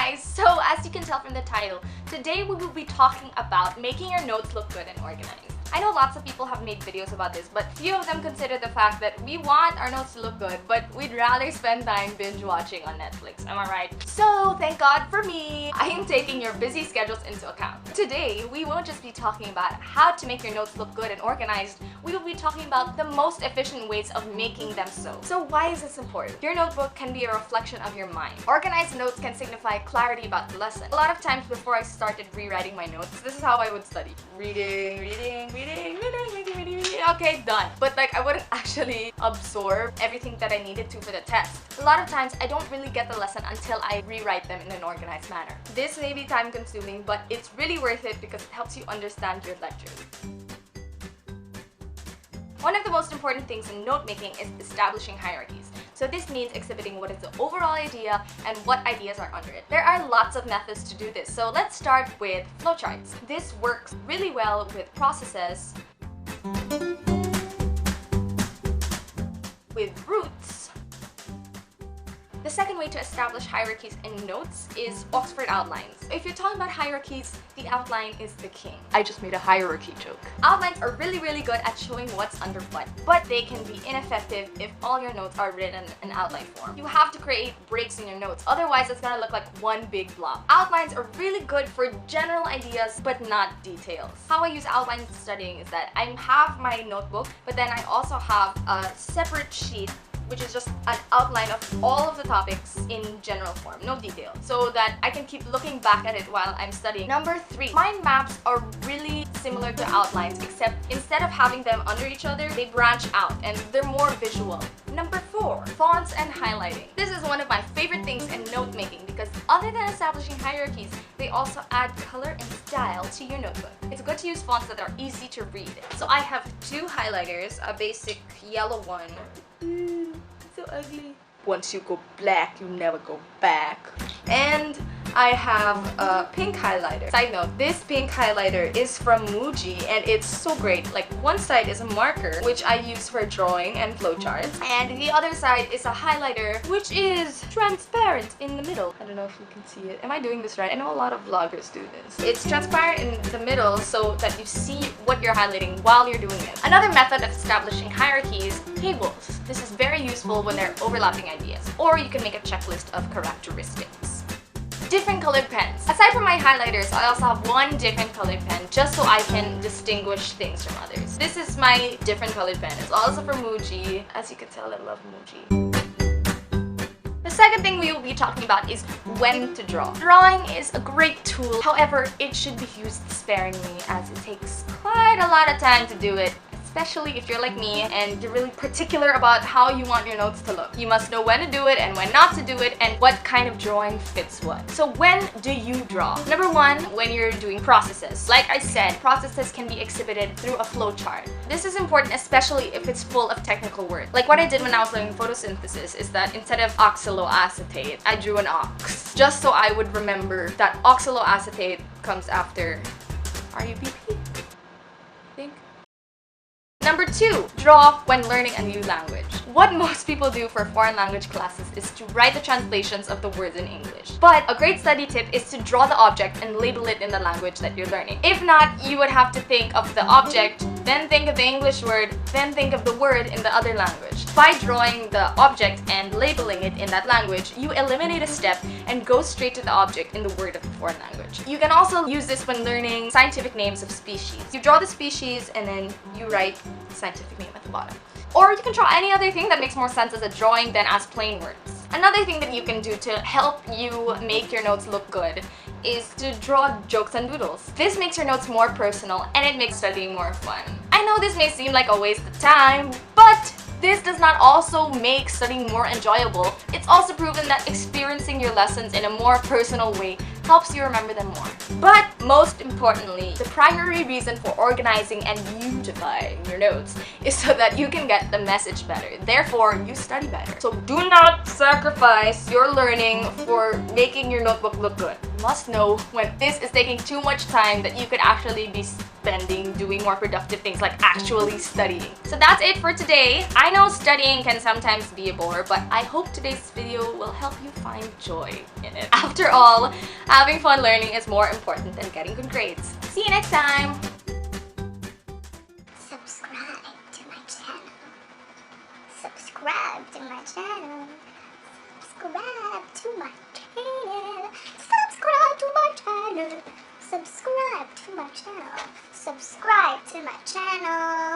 guys! So as you can tell from the title, today we will be talking about making your notes look good and organized. I know lots of people have made videos about this, but few of them consider the fact that we want our notes to look good, but we'd rather spend time binge watching on Netflix. Am I right? So thank God for me, I am taking your busy schedules into account. Today, we won't just be talking about how to make your notes look good and organized, we will be talking about the most efficient ways of making them so. So why is this important? Your notebook can be a reflection of your mind. Organized notes can signify clarity about the lesson. A lot of times before I started rewriting my notes, this is how I would study. Reading. Okay, done. But like I wouldn't actually absorb everything that I needed to for the test. A lot of times I don't really get the lesson until I rewrite them in an organized manner. This may be time consuming, but it's really worth it because it helps you understand your lectures. One of the most important things in note making is establishing hierarchies. So this means exhibiting what is the overall idea and what ideas are under it. There are lots of methods to do this, so let's start with flowcharts. This works really well with processes, with routes. The second way to establish hierarchies in notes is Oxford outlines. If you're talking about hierarchies, the outline is the king. I just made a hierarchy joke. Outlines are really good at showing what's under what, but they can be ineffective if all your notes are written in outline form. You have to create breaks in your notes, otherwise it's gonna look like one big blob. Outlines are really good for general ideas, but not details. How I use outlines studying is that I have my notebook, but then I also have a separate sheet which is just an outline of all of the topics in general form, no detail, so that I can keep looking back at it while I'm studying. Number 3, mind maps are really similar to outlines, except instead of having them under each other, they branch out and they're more visual. Number 4, fonts and highlighting. This is one of my favorite things in note making because other than establishing hierarchies, they also add color and style to your notebook. It's good to use fonts that are easy to read. So I have 2 highlighters, a basic yellow one. So ugly. Once you go black, you never go back. And I have a pink highlighter. Side note, this pink highlighter is from Muji and it's so great. Like one side is a marker, which I use for drawing and flowcharts. And the other side is a highlighter, which is transparent in the middle. I don't know if you can see it. Am I doing this right? I know a lot of vloggers do this. It's transparent in the middle so that you see what you're highlighting while you're doing it. Another method of establishing hierarchies, tables. This is very useful when there are overlapping ideas. Or you can make a checklist of characteristics. Different colored pens. Aside from my highlighters, I also have one different colored pen just so I can distinguish things from others. This is my different colored pen. It's also from Muji. As you can tell, I love Muji. The second thing we will be talking about is when to draw. Drawing is a great tool, however, it should be used sparingly as it takes quite a lot of time to do it. Especially if you're like me and you're really particular about how you want your notes to look. You must know when to do it and when not to do it and what kind of drawing fits what. So when do you draw? Number 1, when you're doing processes. Like I said, processes can be exhibited through a flowchart. This is important especially if it's full of technical words. Like what I did when I was learning photosynthesis is that instead of oxaloacetate, I drew an ox. Just so I would remember that oxaloacetate comes after RUBP, I think. Number 2, draw when learning a new language. What most people do for foreign language classes is to write the translations of the words in English. But a great study tip is to draw the object and label it in the language that you're learning. If not, you would have to think of the object, then think of the English word, then think of the word in the other language. By drawing the object and labeling it in that language, you eliminate a step and go straight to the object in the word of the foreign language. You can also use this when learning scientific names of species. You draw the species and then you write the scientific name at the bottom. Or you can draw any other thing that makes more sense as a drawing than as plain words. Another thing that you can do to help you make your notes look good is to draw jokes and doodles. This makes your notes more personal and it makes studying more fun. I know this may seem like a waste of time, but this does not also make studying more enjoyable. It's also proven that experiencing your lessons in a more personal way helps you remember them more. But most importantly, the primary reason for organizing and beautifying your notes is so that you can get the message better. Therefore, you study better. So do not sacrifice your learning for making your notebook look good. You must know when this is taking too much time that you could actually be spending doing more productive things like actually studying. So that's it for today. I know studying can sometimes be a bore, but I hope today's video will help you find joy in it. After all, having fun learning is more important than getting good grades. See you next time! Subscribe to my channel. Subscribe to my channel. Subscribe to my channel. Subscribe to my channel. Subscribe to my channel. Subscribe to my channel.